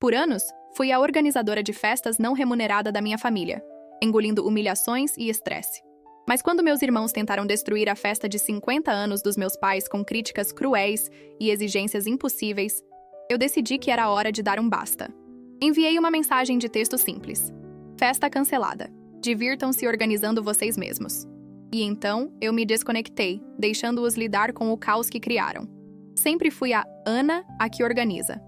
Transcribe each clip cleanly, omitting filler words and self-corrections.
Por anos, fui a organizadora de festas não remunerada da minha família, engolindo humilhações e estresse. Mas quando meus irmãos tentaram destruir a festa de 50 anos dos meus pais com críticas cruéis e exigências impossíveis, eu decidi que era hora de dar um basta. Enviei uma mensagem de texto simples. Festa cancelada. Divirtam-se organizando vocês mesmos. E então, eu me desconectei, deixando-os lidar com o caos que criaram. Sempre fui a Ana a que organiza.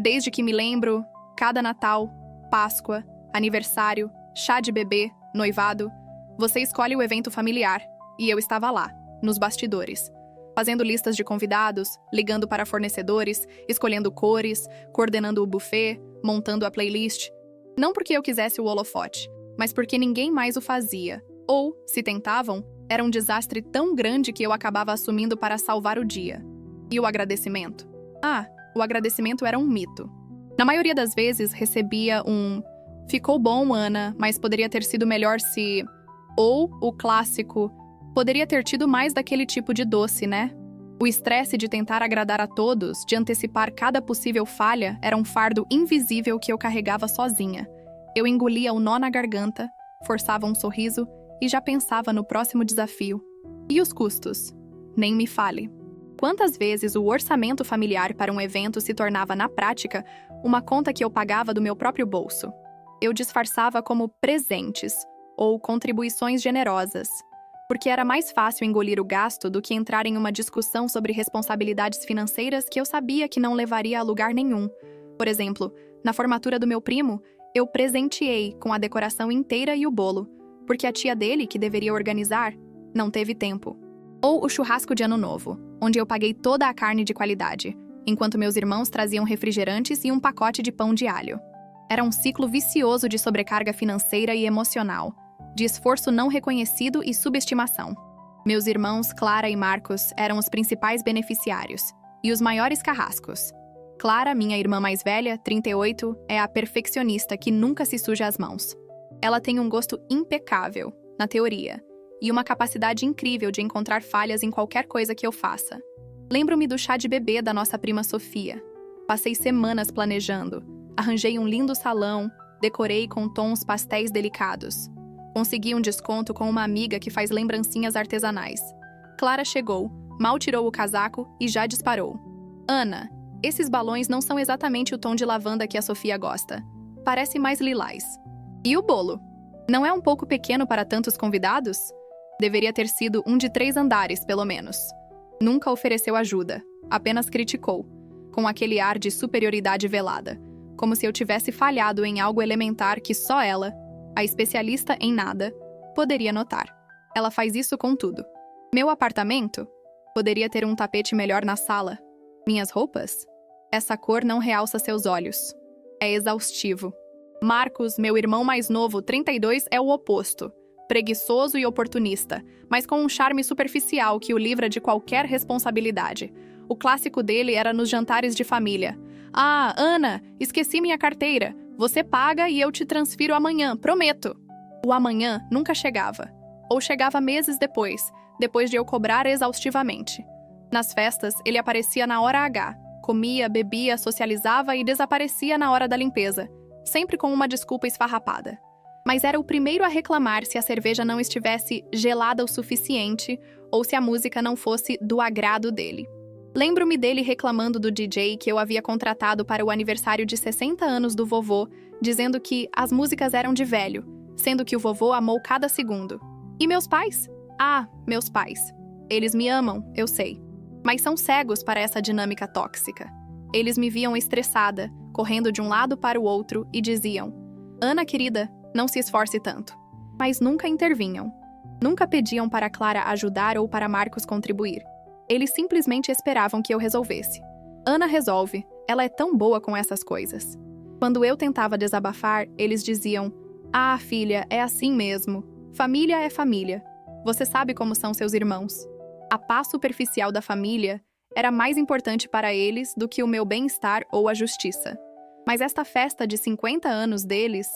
Desde que me lembro, cada Natal, Páscoa, aniversário, chá de bebê, noivado, você escolhe o evento familiar, e eu estava lá, nos bastidores, fazendo listas de convidados, ligando para fornecedores, escolhendo cores, coordenando o buffet, montando a playlist. Não porque eu quisesse o holofote, mas porque ninguém mais o fazia. Ou, se tentavam, era um desastre tão grande que eu acabava assumindo para salvar o dia. E o agradecimento? O agradecimento era um mito. Na maioria das vezes, recebia um "ficou bom, Ana, mas poderia ter sido melhor se..." Ou o clássico "poderia ter tido mais daquele tipo de doce, né?" O estresse de tentar agradar a todos, de antecipar cada possível falha, era um fardo invisível que eu carregava sozinha. Eu engolia o nó na garganta, forçava um sorriso e já pensava no próximo desafio. E os custos? Nem me fale. Quantas vezes o orçamento familiar para um evento se tornava, na prática, uma conta que eu pagava do meu próprio bolso? Eu disfarçava como presentes ou contribuições generosas, porque era mais fácil engolir o gasto do que entrar em uma discussão sobre responsabilidades financeiras que eu sabia que não levaria a lugar nenhum. Por exemplo, na formatura do meu primo, eu presenteei com a decoração inteira e o bolo, porque a tia dele, que deveria organizar, não teve tempo. Ou o churrasco de Ano Novo, onde eu paguei toda a carne de qualidade, enquanto meus irmãos traziam refrigerantes e um pacote de pão de alho. Era um ciclo vicioso de sobrecarga financeira e emocional, de esforço não reconhecido e subestimação. Meus irmãos, Clara e Marcos, eram os principais beneficiários, e os maiores carrascos. Clara, minha irmã mais velha, 38, é a perfeccionista que nunca se suja as mãos. Ela tem um gosto impecável, na teoria, e uma capacidade incrível de encontrar falhas em qualquer coisa que eu faça. Lembro-me do chá de bebê da nossa prima Sofia. Passei semanas planejando. Arranjei um lindo salão, decorei com tons pastéis delicados. Consegui um desconto com uma amiga que faz lembrancinhas artesanais. Clara chegou, mal tirou o casaco e já disparou. Ana, esses balões não são exatamente o tom de lavanda que a Sofia gosta. Parece mais lilás. E o bolo? Não é um pouco pequeno para tantos convidados? Deveria ter sido um de 3 andares, pelo menos. Nunca ofereceu ajuda, apenas criticou, com aquele ar de superioridade velada, como se eu tivesse falhado em algo elementar que só ela, a especialista em nada, poderia notar. Ela faz isso com tudo. Meu apartamento? Poderia ter um tapete melhor na sala. Minhas roupas? Essa cor não realça seus olhos. É exaustivo. Marcos, meu irmão mais novo, 32, é o oposto. Preguiçoso e oportunista, mas com um charme superficial que o livra de qualquer responsabilidade. O clássico dele era nos jantares de família. Ana, esqueci minha carteira. Você paga e eu te transfiro amanhã, prometo. O amanhã nunca chegava. Ou chegava meses depois de eu cobrar exaustivamente. Nas festas, ele aparecia na hora H. Comia, bebia, socializava e desaparecia na hora da limpeza, sempre com uma desculpa esfarrapada. Mas era o primeiro a reclamar se a cerveja não estivesse gelada o suficiente ou se a música não fosse do agrado dele. Lembro-me dele reclamando do DJ que eu havia contratado para o aniversário de 60 anos do vovô, dizendo que as músicas eram de velho, sendo que o vovô amou cada segundo. E meus pais? Meus pais. Eles me amam, eu sei. Mas são cegos para essa dinâmica tóxica. Eles me viam estressada, correndo de um lado para o outro e diziam: Ana, querida, não se esforce tanto. Mas nunca intervinham. Nunca pediam para Clara ajudar ou para Marcos contribuir. Eles simplesmente esperavam que eu resolvesse. Ana resolve, ela é tão boa com essas coisas. Quando eu tentava desabafar, eles diziam: filha, é assim mesmo. Família é família. Você sabe como são seus irmãos. A paz superficial da família era mais importante para eles do que o meu bem-estar ou a justiça. Mas esta festa de 50 anos deles,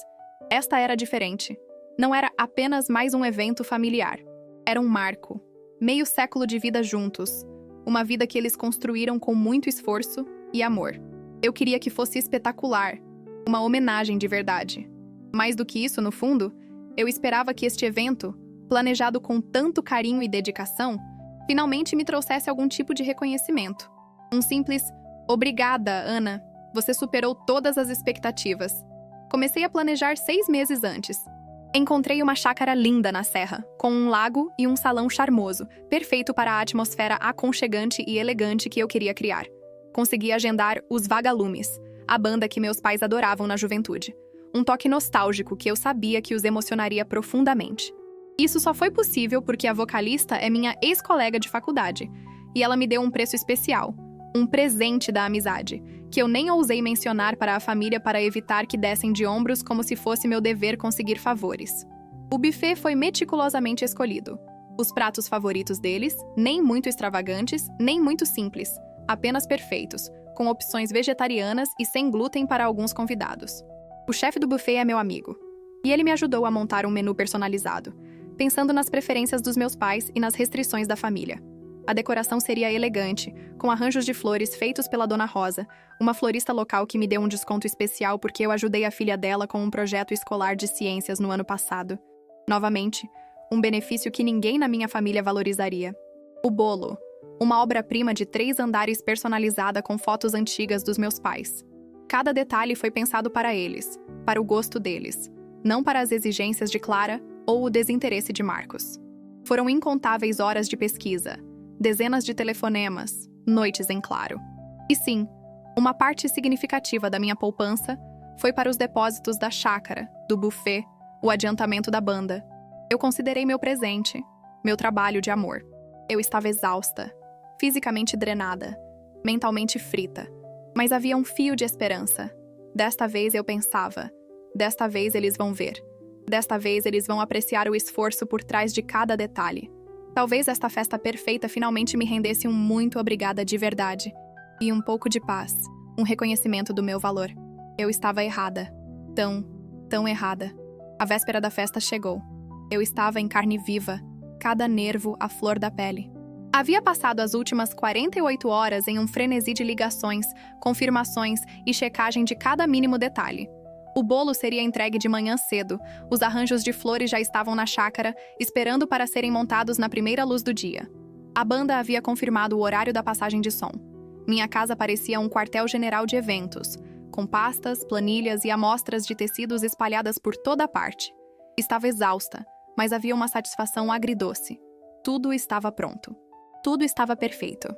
esta era diferente. Não era apenas mais um evento familiar. Era um marco. Meio século de vida juntos. Uma vida que eles construíram com muito esforço e amor. Eu queria que fosse espetacular, Uma homenagem de verdade. Mais do que isso, no fundo, eu esperava que este evento, planejado com tanto carinho e dedicação, finalmente me trouxesse algum tipo de reconhecimento. Um simples "Obrigada, Ana. Você superou todas as expectativas." Comecei a planejar 6 meses antes. Encontrei uma chácara linda na serra, com um lago e um salão charmoso, perfeito para a atmosfera aconchegante e elegante que eu queria criar. Consegui agendar os Vagalumes, a banda que meus pais adoravam na juventude. Um toque nostálgico que eu sabia que os emocionaria profundamente. Isso só foi possível porque a vocalista é minha ex-colega de faculdade, e ela me deu um preço especial, um presente da amizade, que eu nem ousei mencionar para a família para evitar que dessem de ombros como se fosse meu dever conseguir favores. O buffet foi meticulosamente escolhido. Os pratos favoritos deles, nem muito extravagantes, nem muito simples, apenas perfeitos, com opções vegetarianas e sem glúten para alguns convidados. O chefe do buffet é meu amigo, e ele me ajudou a montar um menu personalizado, pensando nas preferências dos meus pais e nas restrições da família. A decoração seria elegante, com arranjos de flores feitos pela Dona Rosa, uma florista local que me deu um desconto especial porque eu ajudei a filha dela com um projeto escolar de ciências no ano passado. Novamente, um benefício que ninguém na minha família valorizaria. O bolo, uma obra-prima de 3 andares personalizada com fotos antigas dos meus pais. Cada detalhe foi pensado para eles, para o gosto deles, não para as exigências de Clara ou o desinteresse de Marcos. Foram incontáveis horas de pesquisa, dezenas de telefonemas, noites em claro. E sim, uma parte significativa da minha poupança foi para os depósitos da chácara, do buffet, o adiantamento da banda. Eu considerei meu presente, meu trabalho de amor. Eu estava exausta, fisicamente drenada, mentalmente frita, mas havia um fio de esperança. Desta vez eu pensava, desta vez eles vão ver. Desta vez eles vão apreciar o esforço por trás de cada detalhe. Talvez esta festa perfeita finalmente me rendesse um muito obrigada de verdade. E um pouco de paz, um reconhecimento do meu valor. Eu estava errada. Tão errada. A véspera da festa chegou. Eu estava em carne viva, cada nervo à flor da pele. Havia passado as últimas 48 horas em um frenesi de ligações, confirmações e checagem de cada mínimo detalhe. O bolo seria entregue de manhã cedo, os arranjos de flores já estavam na chácara, esperando para serem montados na primeira luz do dia. A banda havia confirmado o horário da passagem de som. Minha casa parecia um quartel-general de eventos, com pastas, planilhas e amostras de tecidos espalhadas por toda parte. Estava exausta, mas havia uma satisfação agridoce. Tudo estava pronto. Tudo estava perfeito.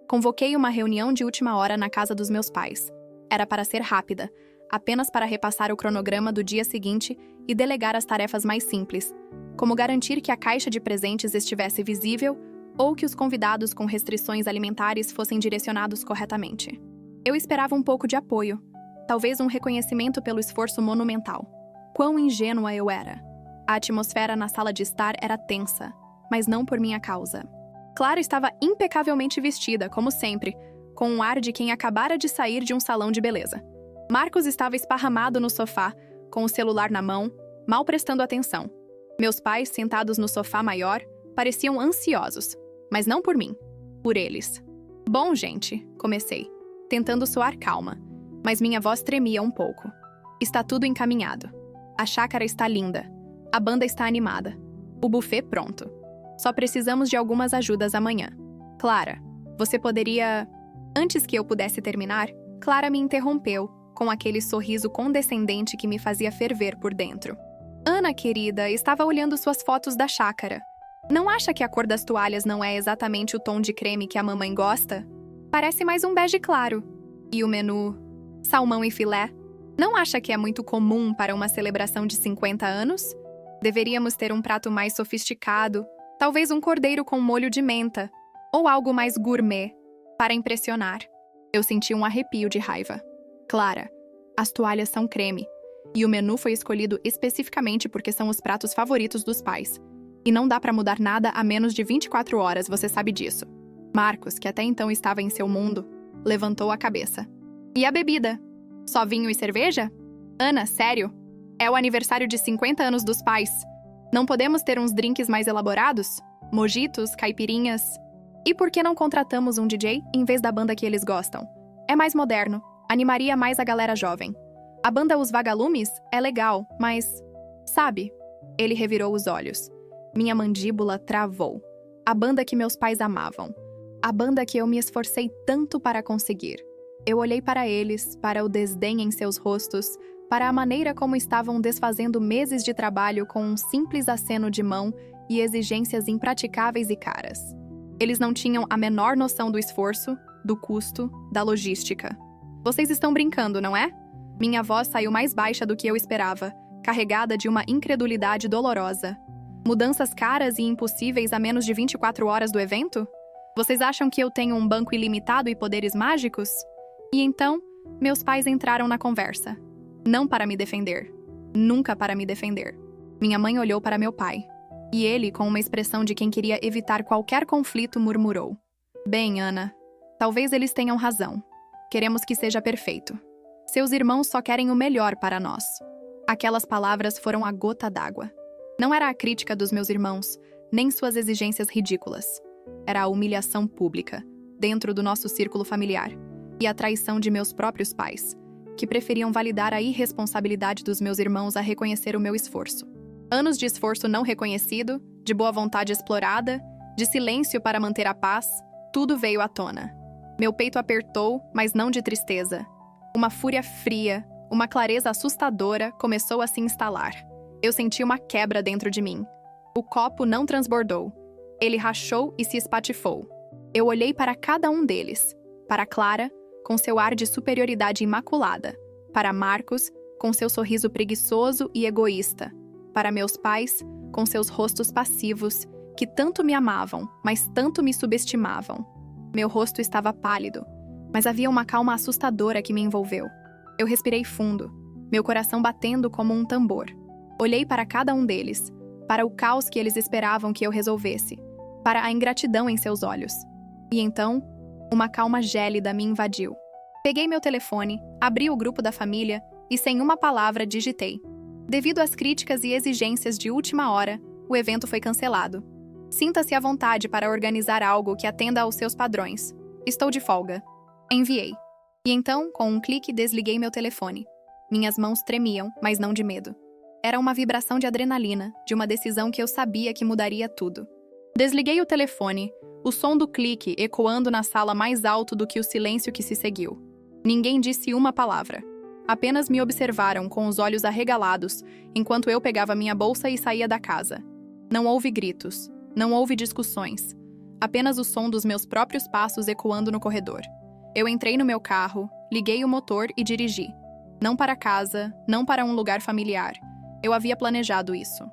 Convoquei uma reunião de última hora na casa dos meus pais. Era para ser rápida, apenas para repassar o cronograma do dia seguinte e delegar as tarefas mais simples, como garantir que a caixa de presentes estivesse visível ou que os convidados com restrições alimentares fossem direcionados corretamente. Eu esperava um pouco de apoio, talvez um reconhecimento pelo esforço monumental. Quão ingênua eu era! A atmosfera na sala de estar era tensa, mas não por minha causa. Clara estava impecavelmente vestida, como sempre, com um ar de quem acabara de sair de um salão de beleza. Marcos estava esparramado no sofá, com o celular na mão, mal prestando atenção. Meus pais, sentados no sofá maior, pareciam ansiosos, mas não por mim, por eles. Bom, gente, comecei, tentando soar calma, mas minha voz tremia um pouco. Está tudo encaminhado. A chácara está linda. A banda está animada. O buffet pronto. Só precisamos de algumas ajudas amanhã. Clara, você poderia... Antes que eu pudesse terminar, Clara me interrompeu, com aquele sorriso condescendente que me fazia ferver por dentro. Ana, querida, estava olhando suas fotos da chácara. Não acha que a cor das toalhas não é exatamente o tom de creme que a mamãe gosta? Parece mais um bege claro. E o menu? Salmão e filé? Não acha que é muito comum para uma celebração de 50 anos? Deveríamos ter um prato mais sofisticado, talvez um cordeiro com molho de menta, ou algo mais gourmet, para impressionar. Eu senti um arrepio de raiva. Clara, as toalhas são creme, e o menu foi escolhido especificamente porque são os pratos favoritos dos pais. E não dá para mudar nada a menos de 24 horas, você sabe disso. Marcos, que até então estava em seu mundo, levantou a cabeça. E a bebida? Só vinho e cerveja? Ana, sério? É o aniversário de 50 anos dos pais. Não podemos ter uns drinks mais elaborados? Mojitos, caipirinhas? E por que não contratamos um DJ em vez da banda que eles gostam? É mais moderno, animaria mais a galera jovem. A banda Os Vagalumes é legal, mas... Sabe? Ele revirou os olhos. Minha mandíbula travou. A banda que meus pais amavam. A banda que eu me esforcei tanto para conseguir. Eu olhei para eles, para o desdém em seus rostos, para a maneira como estavam desfazendo meses de trabalho com um simples aceno de mão e exigências impraticáveis e caras. Eles não tinham a menor noção do esforço, do custo, da logística. Vocês estão brincando, não é? Minha voz saiu mais baixa do que eu esperava, carregada de uma incredulidade dolorosa. Mudanças caras e impossíveis a menos de 24 horas do evento? Vocês acham que eu tenho um banco ilimitado e poderes mágicos? E então, meus pais entraram na conversa. Não para me defender. Nunca para me defender. Minha mãe olhou para meu pai. E ele, com uma expressão de quem queria evitar qualquer conflito, murmurou. Bem, Ana, talvez eles tenham razão. Queremos que seja perfeito. Seus irmãos só querem o melhor para nós. Aquelas palavras foram a gota d'água. Não era a crítica dos meus irmãos, nem suas exigências ridículas. Era a humilhação pública, dentro do nosso círculo familiar, e a traição de meus próprios pais, que preferiam validar a irresponsabilidade dos meus irmãos a reconhecer o meu esforço. Anos de esforço não reconhecido, de boa vontade explorada, de silêncio para manter a paz, tudo veio à tona. Meu peito apertou, mas não de tristeza. Uma fúria fria, uma clareza assustadora começou a se instalar. Eu senti uma quebra dentro de mim. O copo não transbordou. Ele rachou e se espatifou. Eu olhei para cada um deles. Para Clara, com seu ar de superioridade imaculada. Para Marcos, com seu sorriso preguiçoso e egoísta. Para meus pais, com seus rostos passivos, que tanto me amavam, mas tanto me subestimavam. Meu rosto estava pálido, mas havia uma calma assustadora que me envolveu. Eu respirei fundo, meu coração batendo como um tambor. Olhei para cada um deles, para o caos que eles esperavam que eu resolvesse, para a ingratidão em seus olhos. E então, uma calma gélida me invadiu. Peguei meu telefone, abri o grupo da família e, sem uma palavra, digitei. Devido às críticas e exigências de última hora, o evento foi cancelado. Sinta-se à vontade para organizar algo que atenda aos seus padrões. Estou de folga. Enviei. E então, com um clique, desliguei meu telefone. Minhas mãos tremiam, mas não de medo. Era uma vibração de adrenalina, de uma decisão que eu sabia que mudaria tudo. Desliguei o telefone, o som do clique ecoando na sala mais alto do que o silêncio que se seguiu. Ninguém disse uma palavra. Apenas me observaram com os olhos arregalados, enquanto eu pegava minha bolsa e saía da casa. Não houve gritos, não houve discussões. Apenas o som dos meus próprios passos ecoando no corredor. Eu entrei no meu carro, liguei o motor e dirigi. Não para casa, não para um lugar familiar. Eu havia planejado isso.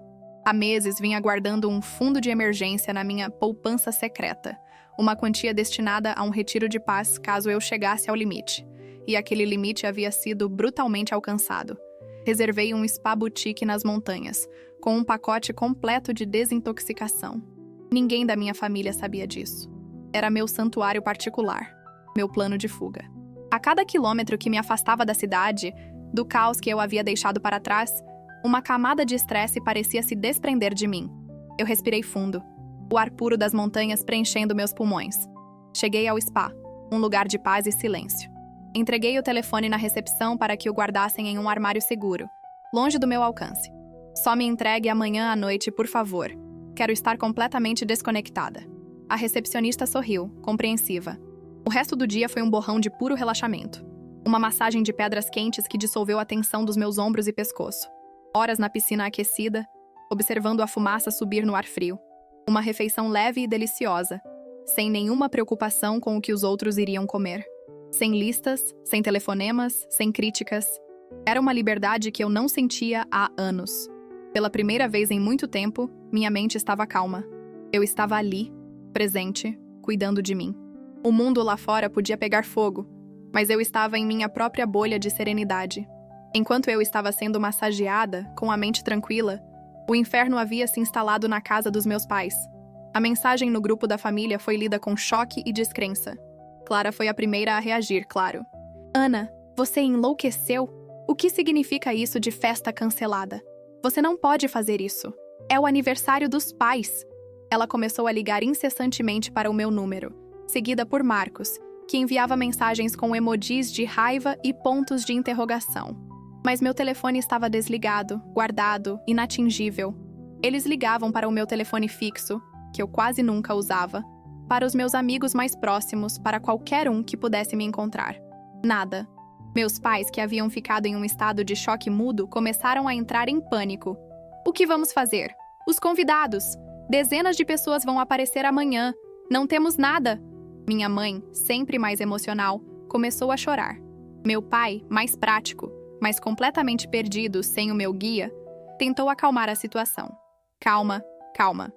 Há meses vinha guardando um fundo de emergência na minha poupança secreta, uma quantia destinada a um retiro de paz caso eu chegasse ao limite. E aquele limite havia sido brutalmente alcançado. Reservei um spa boutique nas montanhas, com um pacote completo de desintoxicação. Ninguém da minha família sabia disso. Era meu santuário particular, meu plano de fuga. A cada quilômetro que me afastava da cidade, do caos que eu havia deixado para trás, uma camada de estresse parecia se desprender de mim. Eu respirei fundo, o ar puro das montanhas preenchendo meus pulmões. Cheguei ao spa, um lugar de paz e silêncio. Entreguei o telefone na recepção para que o guardassem em um armário seguro, longe do meu alcance. Só me entregue amanhã à noite, por favor. Quero estar completamente desconectada. A recepcionista sorriu, compreensiva. O resto do dia foi um borrão de puro relaxamento. Uma massagem de pedras quentes que dissolveu a tensão dos meus ombros e pescoço. Horas na piscina aquecida, observando a fumaça subir no ar frio. Uma refeição leve e deliciosa, sem nenhuma preocupação com o que os outros iriam comer. Sem listas, sem telefonemas, sem críticas. Era uma liberdade que eu não sentia há anos. Pela primeira vez em muito tempo, minha mente estava calma. Eu estava ali, presente, cuidando de mim. O mundo lá fora podia pegar fogo, mas eu estava em minha própria bolha de serenidade. Enquanto eu estava sendo massageada, com a mente tranquila, o inferno havia se instalado na casa dos meus pais. A mensagem no grupo da família foi lida com choque e descrença. Clara foi a primeira a reagir, claro. Ana, você enlouqueceu? O que significa isso de festa cancelada? Você não pode fazer isso. É o aniversário dos pais. Ela começou a ligar incessantemente para o meu número, seguida por Marcos, que enviava mensagens com emojis de raiva e pontos de interrogação. Mas meu telefone estava desligado, guardado, inatingível. Eles ligavam para o meu telefone fixo, que eu quase nunca usava, para os meus amigos mais próximos, para qualquer um que pudesse me encontrar. Nada. Meus pais, que haviam ficado em um estado de choque mudo, começaram a entrar em pânico. O que vamos fazer? Os convidados! Dezenas de pessoas vão aparecer amanhã. Não temos nada! Minha mãe, sempre mais emocional, começou a chorar. Meu pai, mais prático, mas completamente perdido, sem o meu guia, tentou acalmar a situação. Calma, calma.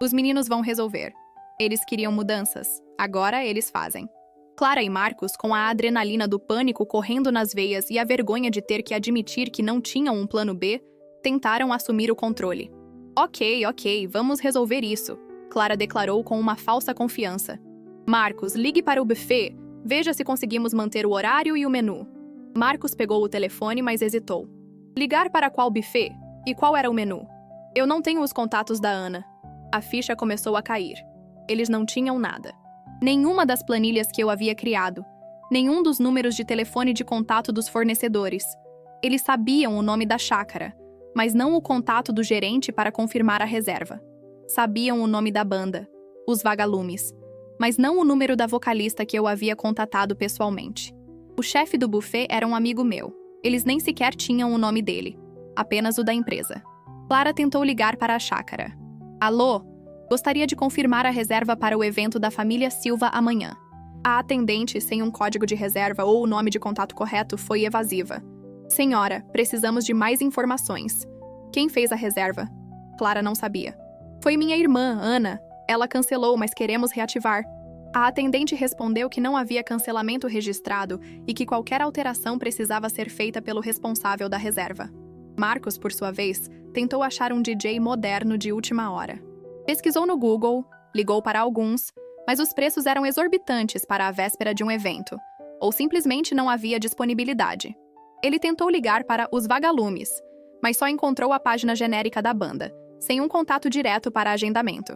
Os meninos vão resolver. Eles queriam mudanças. Agora eles fazem. Clara e Marcos, com a adrenalina do pânico correndo nas veias e a vergonha de ter que admitir que não tinham um plano B, tentaram assumir o controle. Ok, vamos resolver isso, Clara declarou com uma falsa confiança. Marcos, ligue para o buffet. Veja se conseguimos manter o horário e o menu. Marcos pegou o telefone, mas hesitou. Ligar para qual buffet? E qual era o menu? Eu não tenho os contatos da Ana. A ficha começou a cair. Eles não tinham nada. Nenhuma das planilhas que eu havia criado. Nenhum dos números de telefone de contato dos fornecedores. Eles sabiam o nome da chácara, mas não o contato do gerente para confirmar a reserva. Sabiam o nome da banda, os Vagalumes, mas não o número da vocalista que eu havia contatado pessoalmente. O chefe do buffet era um amigo meu. Eles nem sequer tinham o nome dele, apenas o da empresa. Clara tentou ligar para a chácara. Alô? Gostaria de confirmar a reserva para o evento da família Silva amanhã. A atendente, sem um código de reserva ou o nome de contato correto, foi evasiva. Senhora, precisamos de mais informações. Quem fez a reserva? Clara não sabia. Foi minha irmã, Ana. Ela cancelou, mas queremos reativar. A atendente respondeu que não havia cancelamento registrado e que qualquer alteração precisava ser feita pelo responsável da reserva. Marcos, por sua vez, tentou achar um DJ moderno de última hora. Pesquisou no Google, ligou para alguns, mas os preços eram exorbitantes para a véspera de um evento, ou simplesmente não havia disponibilidade. Ele tentou ligar para os Vagalumes, mas só encontrou a página genérica da banda, sem um contato direto para agendamento.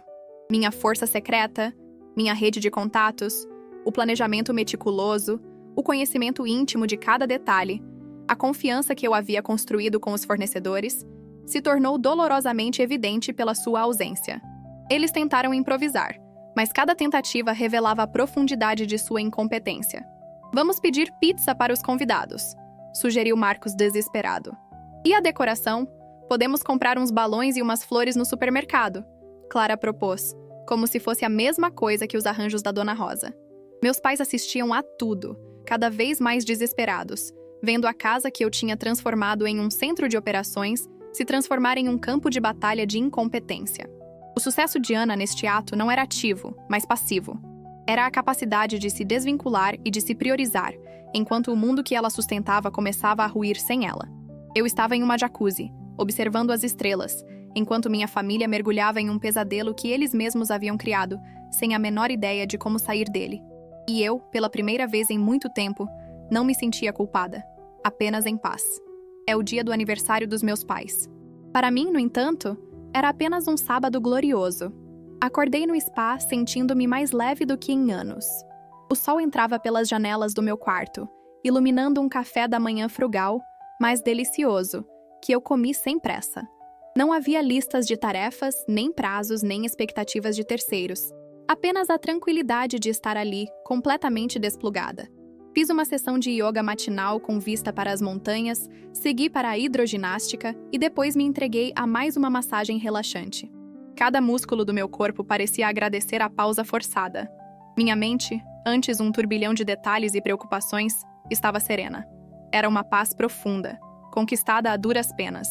Minha força secreta, minha rede de contatos, o planejamento meticuloso, o conhecimento íntimo de cada detalhe, a confiança que eu havia construído com os fornecedores, se tornou dolorosamente evidente pela sua ausência. Eles tentaram improvisar, mas cada tentativa revelava a profundidade de sua incompetência. Vamos pedir pizza para os convidados, sugeriu Marcos desesperado. E a decoração? Podemos comprar uns balões e umas flores no supermercado, Clara propôs, como se fosse a mesma coisa que os arranjos da Dona Rosa. Meus pais assistiam a tudo, cada vez mais desesperados, vendo a casa que eu tinha transformado em um centro de operações se transformar em um campo de batalha de incompetência. O sucesso de Ana neste ato não era ativo, mas passivo. Era a capacidade de se desvincular e de se priorizar, enquanto o mundo que ela sustentava começava a ruir sem ela. Eu estava em uma jacuzzi, observando as estrelas, enquanto minha família mergulhava em um pesadelo que eles mesmos haviam criado, sem a menor ideia de como sair dele. E eu, pela primeira vez em muito tempo, não me sentia culpada, apenas em paz. É o dia do aniversário dos meus pais. Para mim, no entanto, era apenas um sábado glorioso. Acordei no spa sentindo-me mais leve do que em anos. O sol entrava pelas janelas do meu quarto, iluminando um café da manhã frugal, mas delicioso, que eu comi sem pressa. Não havia listas de tarefas, nem prazos, nem expectativas de terceiros. Apenas a tranquilidade de estar ali, completamente desplugada. Fiz uma sessão de yoga matinal com vista para as montanhas, segui para a hidroginástica e depois me entreguei a mais uma massagem relaxante. Cada músculo do meu corpo parecia agradecer a pausa forçada. Minha mente, antes um turbilhão de detalhes e preocupações, estava serena. Era uma paz profunda, conquistada a duras penas.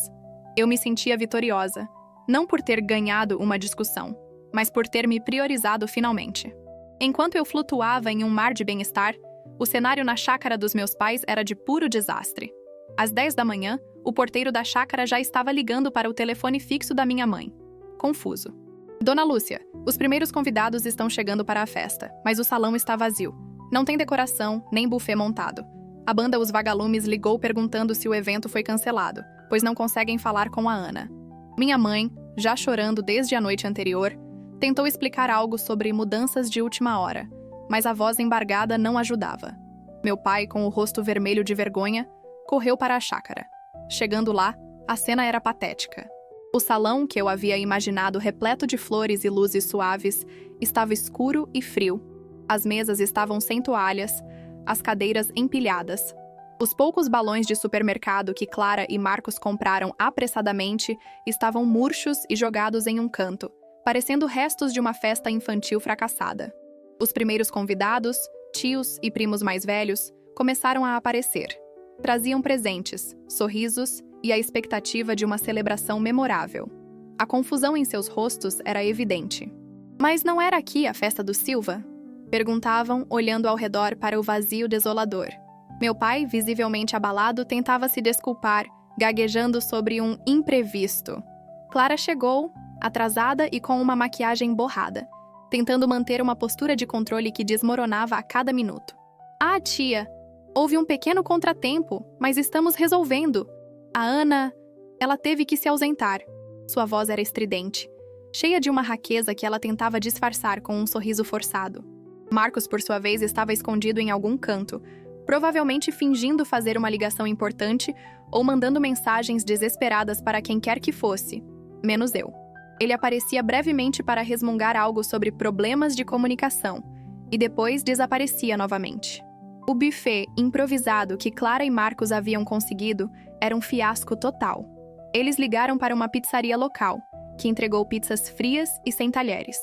Eu me sentia vitoriosa, não por ter ganhado uma discussão, mas por ter me priorizado finalmente. Enquanto eu flutuava em um mar de bem-estar, o cenário na chácara dos meus pais era de puro desastre. Às 10 da manhã, o porteiro da chácara já estava ligando para o telefone fixo da minha mãe. Confuso. Dona Lúcia, os primeiros convidados estão chegando para a festa, mas o salão está vazio. Não tem decoração, nem buffet montado. A banda Os Vagalumes ligou perguntando se o evento foi cancelado, pois não conseguem falar com a Ana. Minha mãe, já chorando desde a noite anterior, tentou explicar algo sobre mudanças de última hora, mas a voz embargada não ajudava. Meu pai, com o rosto vermelho de vergonha, correu para a chácara. Chegando lá, a cena era patética. O salão, que eu havia imaginado repleto de flores e luzes suaves, estava escuro e frio. As mesas estavam sem toalhas, as cadeiras empilhadas. Os poucos balões de supermercado que Clara e Marcos compraram apressadamente estavam murchos e jogados em um canto, parecendo restos de uma festa infantil fracassada. Os primeiros convidados, tios e primos mais velhos, começaram a aparecer. Traziam presentes, sorrisos e a expectativa de uma celebração memorável. A confusão em seus rostos era evidente. Mas não era aqui a festa do Silva? Perguntavam, olhando ao redor para o vazio desolador. Meu pai, visivelmente abalado, tentava se desculpar, gaguejando sobre um imprevisto. Clara chegou, atrasada e com uma maquiagem borrada, tentando manter uma postura de controle que desmoronava a cada minuto. Ah, tia, houve um pequeno contratempo, mas estamos resolvendo. A Ana, ela teve que se ausentar. Sua voz era estridente, cheia de uma raqueza que ela tentava disfarçar com um sorriso forçado. Marcos, por sua vez, estava escondido em algum canto, provavelmente fingindo fazer uma ligação importante ou mandando mensagens desesperadas para quem quer que fosse, menos eu. Ele aparecia brevemente para resmungar algo sobre problemas de comunicação e depois desaparecia novamente. O buffet improvisado que Clara e Marcos haviam conseguido era um fiasco total. Eles ligaram para uma pizzaria local, que entregou pizzas frias e sem talheres.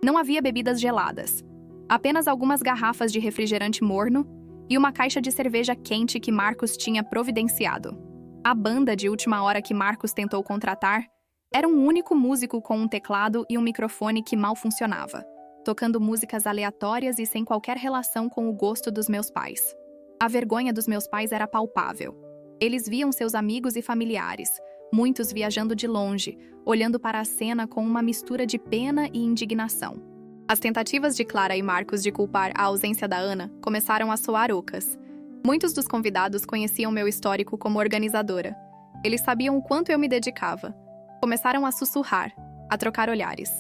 Não havia bebidas geladas, apenas algumas garrafas de refrigerante morno e uma caixa de cerveja quente que Marcos tinha providenciado. A banda de última hora que Marcos tentou contratar era um único músico com um teclado e um microfone que mal funcionava, tocando músicas aleatórias e sem qualquer relação com o gosto dos meus pais. A vergonha dos meus pais era palpável. Eles viam seus amigos e familiares, muitos viajando de longe, olhando para a cena com uma mistura de pena e indignação. As tentativas de Clara e Marcos de culpar a ausência da Ana começaram a soar ocas. Muitos dos convidados conheciam meu histórico como organizadora. Eles sabiam o quanto eu me dedicava. Começaram a sussurrar, a trocar olhares.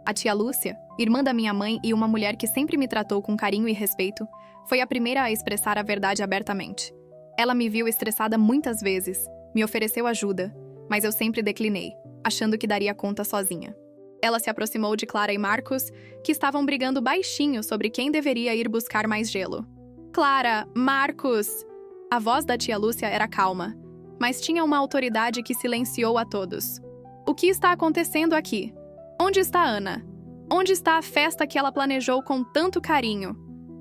A tia Lúcia, irmã da minha mãe e uma mulher que sempre me tratou com carinho e respeito, foi a primeira a expressar a verdade abertamente. Ela me viu estressada muitas vezes, me ofereceu ajuda, mas eu sempre declinei, achando que daria conta sozinha. Ela se aproximou de Clara e Marcos, que estavam brigando baixinho sobre quem deveria ir buscar mais gelo. Clara, Marcos! A voz da tia Lúcia era calma, mas tinha uma autoridade que silenciou a todos. O que está acontecendo aqui? Onde está Ana? Onde está a festa que ela planejou com tanto carinho?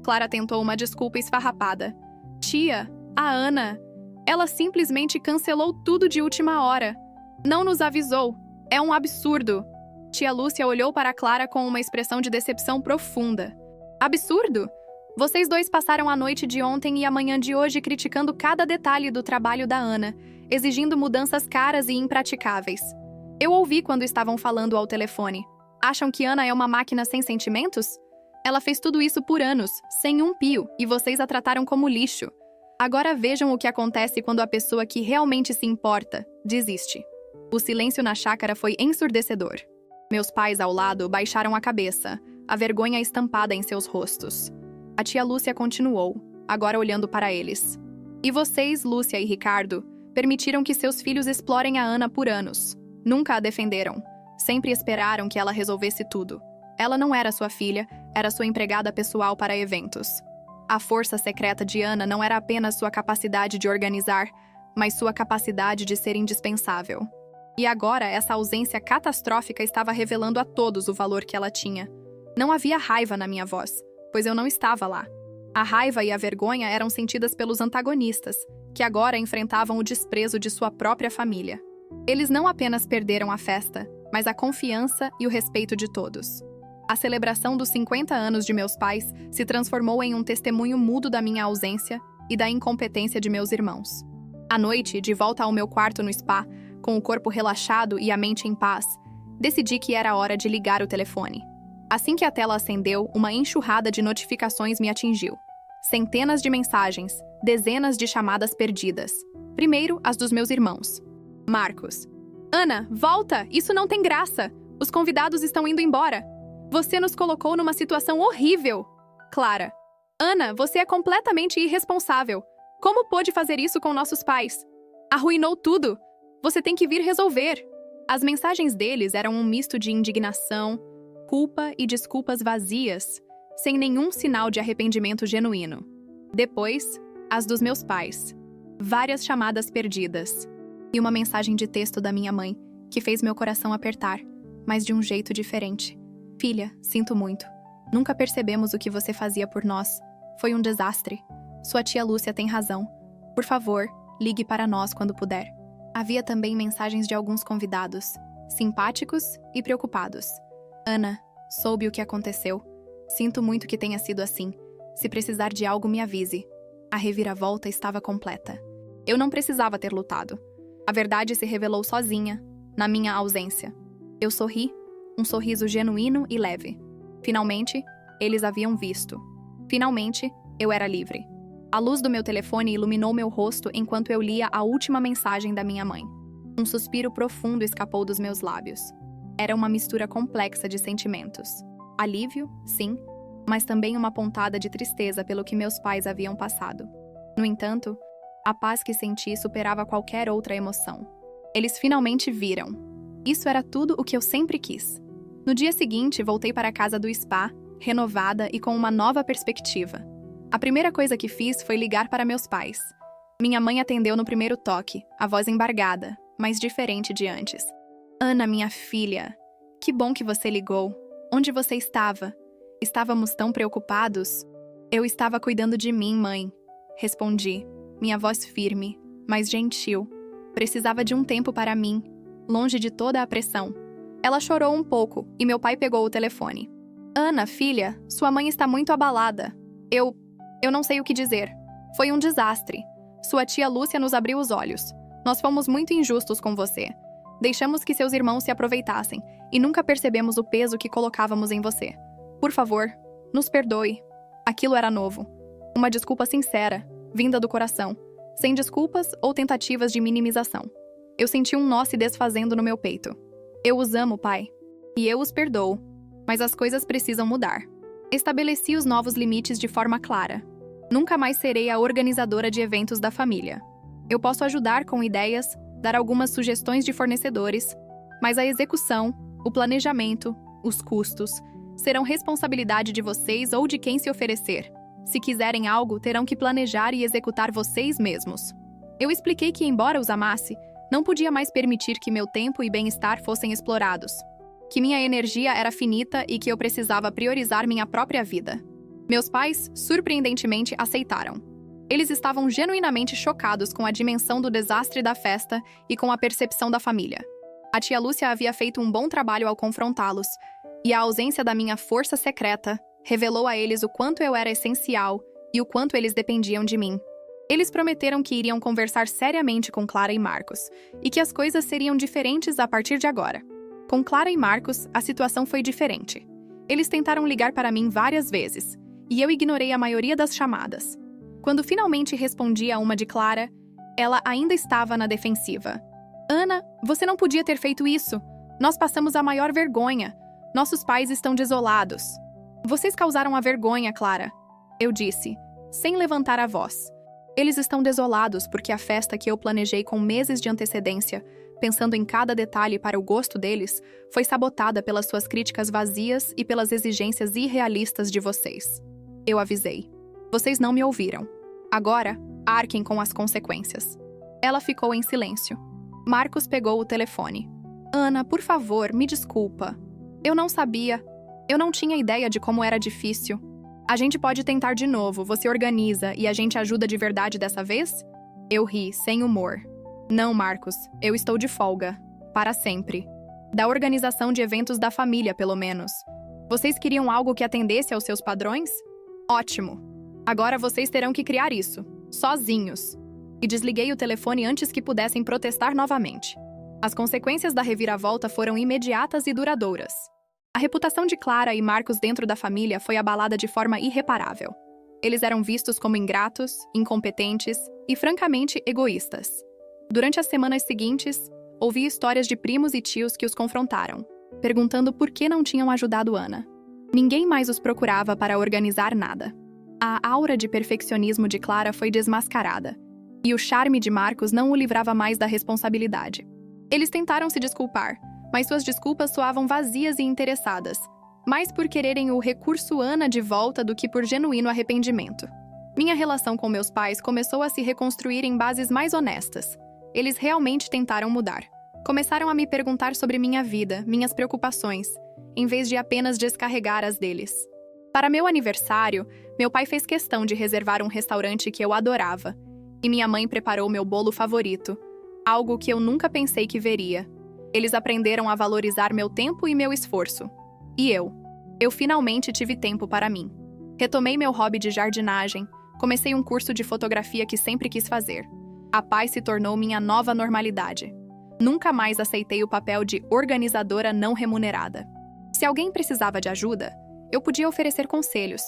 Clara tentou uma desculpa esfarrapada. Tia, a Ana, ela simplesmente cancelou tudo de última hora. Não nos avisou. É um absurdo. Tia Lúcia olhou para Clara com uma expressão de decepção profunda. Absurdo? Vocês dois passaram a noite de ontem e a manhã de hoje criticando cada detalhe do trabalho da Ana, exigindo mudanças caras e impraticáveis. Eu ouvi quando estavam falando ao telefone. Acham que Ana é uma máquina sem sentimentos? Ela fez tudo isso por anos, sem um pio, e vocês a trataram como lixo. Agora vejam o que acontece quando a pessoa que realmente se importa desiste. O silêncio na chácara foi ensurdecedor. Meus pais ao lado baixaram a cabeça, a vergonha estampada em seus rostos. A tia Lúcia continuou, agora olhando para eles. E vocês, Lúcia e Ricardo, permitiram que seus filhos explorem a Ana por anos. Nunca a defenderam. Sempre esperaram que ela resolvesse tudo. Ela não era sua filha, era sua empregada pessoal para eventos. A força secreta de Ana não era apenas sua capacidade de organizar, mas sua capacidade de ser indispensável. E agora, essa ausência catastrófica estava revelando a todos o valor que ela tinha. Não havia raiva na minha voz, pois eu não estava lá. A raiva e a vergonha eram sentidas pelos antagonistas, que agora enfrentavam o desprezo de sua própria família. Eles não apenas perderam a festa, mas a confiança e o respeito de todos. A celebração dos 50 anos de meus pais se transformou em um testemunho mudo da minha ausência e da incompetência de meus irmãos. À noite, de volta ao meu quarto no spa, com o corpo relaxado e a mente em paz, decidi que era hora de ligar o telefone. Assim que a tela acendeu, uma enxurrada de notificações me atingiu. Centenas de mensagens, dezenas de chamadas perdidas. Primeiro, as dos meus irmãos. Marcos. Ana, volta! Isso não tem graça! Os convidados estão indo embora. Você nos colocou numa situação horrível. Clara. Ana, você é completamente irresponsável. Como pôde fazer isso com nossos pais? Arruinou tudo! Você tem que vir resolver! As mensagens deles eram um misto de indignação, culpa e desculpas vazias, sem nenhum sinal de arrependimento genuíno. Depois, as dos meus pais. Várias chamadas perdidas. E uma mensagem de texto da minha mãe, que fez meu coração apertar, mas de um jeito diferente. Filha, sinto muito. Nunca percebemos o que você fazia por nós. Foi um desastre. Sua tia Lúcia tem razão. Por favor, ligue para nós quando puder. Havia também mensagens de alguns convidados, simpáticos e preocupados. Ana, soube o que aconteceu. Sinto muito que tenha sido assim. Se precisar de algo, me avise. A reviravolta estava completa. Eu não precisava ter lutado. A verdade se revelou sozinha, na minha ausência. Eu sorri, um sorriso genuíno e leve. Finalmente, eles haviam visto. Finalmente, eu era livre. A luz do meu telefone iluminou meu rosto enquanto eu lia a última mensagem da minha mãe. Um suspiro profundo escapou dos meus lábios. Era uma mistura complexa de sentimentos. Alívio, sim, mas também uma pontada de tristeza pelo que meus pais haviam passado. No entanto, a paz que senti superava qualquer outra emoção. Eles finalmente viram. Isso era tudo o que eu sempre quis. No dia seguinte, voltei para a casa do spa, renovada e com uma nova perspectiva. A primeira coisa que fiz foi ligar para meus pais. Minha mãe atendeu no primeiro toque, a voz embargada, mas diferente de antes. Ana, minha filha, que bom que você ligou. Onde você estava? Estávamos tão preocupados. Eu estava cuidando de mim, mãe. Respondi, minha voz firme, mas gentil. Precisava de um tempo para mim, longe de toda a pressão. Ela chorou um pouco e meu pai pegou o telefone. Ana, filha, sua mãe está muito abalada. Eu não sei o que dizer. Foi um desastre. Sua tia Lúcia nos abriu os olhos. Nós fomos muito injustos com você. Deixamos que seus irmãos se aproveitassem e nunca percebemos o peso que colocávamos em você. Por favor, nos perdoe. Aquilo era novo. Uma desculpa sincera, vinda do coração, sem desculpas ou tentativas de minimização. Eu senti um nó se desfazendo no meu peito. Eu os amo, pai. E eu os perdoo. Mas as coisas precisam mudar. Estabeleci os novos limites de forma clara. Nunca mais serei a organizadora de eventos da família. Eu posso ajudar com ideias, dar algumas sugestões de fornecedores, mas a execução, o planejamento, os custos, serão responsabilidade de vocês ou de quem se oferecer. Se quiserem algo, terão que planejar e executar vocês mesmos. Eu expliquei que, embora os amasse, não podia mais permitir que meu tempo e bem-estar fossem explorados. Que minha energia era finita e que eu precisava priorizar minha própria vida. Meus pais, surpreendentemente, aceitaram. Eles estavam genuinamente chocados com a dimensão do desastre da festa e com a percepção da família. A tia Lúcia havia feito um bom trabalho ao confrontá-los, e a ausência da minha força secreta revelou a eles o quanto eu era essencial e o quanto eles dependiam de mim. Eles prometeram que iriam conversar seriamente com Clara e Marcos, e que as coisas seriam diferentes a partir de agora. Com Clara e Marcos, a situação foi diferente. Eles tentaram ligar para mim várias vezes, e eu ignorei a maioria das chamadas. Quando finalmente respondi a uma de Clara, ela ainda estava na defensiva. Ana, você não podia ter feito isso. Nós passamos a maior vergonha. Nossos pais estão desolados. Vocês causaram a vergonha, Clara. Eu disse, sem levantar a voz. Eles estão desolados porque a festa que eu planejei com meses de antecedência, pensando em cada detalhe para o gosto deles, foi sabotada pelas suas críticas vazias e pelas exigências irrealistas de vocês. Eu avisei. Vocês não me ouviram. Agora, arquem com as consequências. Ela ficou em silêncio. Marcos pegou o telefone. Ana, por favor, me desculpa. Eu não sabia. Eu não tinha ideia de como era difícil. A gente pode tentar de novo, você organiza e a gente ajuda de verdade dessa vez? Eu ri, sem humor. Não, Marcos, eu estou de folga. Para sempre. Da organização de eventos da família, pelo menos. Vocês queriam algo que atendesse aos seus padrões? Ótimo. Agora vocês terão que criar isso, sozinhos. E desliguei o telefone antes que pudessem protestar novamente. As consequências da reviravolta foram imediatas e duradouras. A reputação de Clara e Marcos dentro da família foi abalada de forma irreparável. Eles eram vistos como ingratos, incompetentes e, francamente, egoístas. Durante as semanas seguintes, ouvi histórias de primos e tios que os confrontaram, perguntando por que não tinham ajudado Ana. Ninguém mais os procurava para organizar nada. A aura de perfeccionismo de Clara foi desmascarada, E o charme de Marcos não o livrava mais da responsabilidade. Eles tentaram se desculpar, mas suas desculpas soavam vazias e interessadas, mais por quererem o recurso Ana de volta do que por genuíno arrependimento. Minha relação com meus pais começou a se reconstruir em bases mais honestas. Eles realmente tentaram mudar. Começaram a me perguntar sobre minha vida, minhas preocupações, em vez de apenas descarregar as deles. Para meu aniversário, meu pai fez questão de reservar um restaurante que eu adorava, e minha mãe preparou meu bolo favorito, algo que eu nunca pensei que veria. Eles aprenderam a valorizar meu tempo e meu esforço. E eu finalmente tive tempo para mim. Retomei meu hobby de jardinagem, comecei um curso de fotografia que sempre quis fazer. A paz se tornou minha nova normalidade. Nunca mais aceitei o papel de organizadora não remunerada. Se alguém precisava de ajuda, eu podia oferecer conselhos,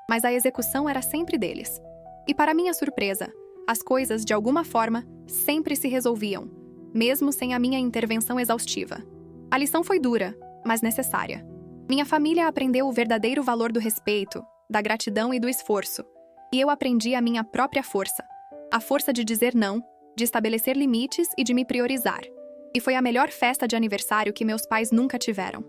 mas a execução era sempre deles. E para minha surpresa, as coisas, de alguma forma, sempre se resolviam, mesmo sem a minha intervenção exaustiva. A lição foi dura, mas necessária. Minha família aprendeu o verdadeiro valor do respeito, da gratidão e do esforço. E eu aprendi a minha própria força. A força de dizer não, de estabelecer limites e de me priorizar. E foi a melhor festa de aniversário que meus pais nunca tiveram.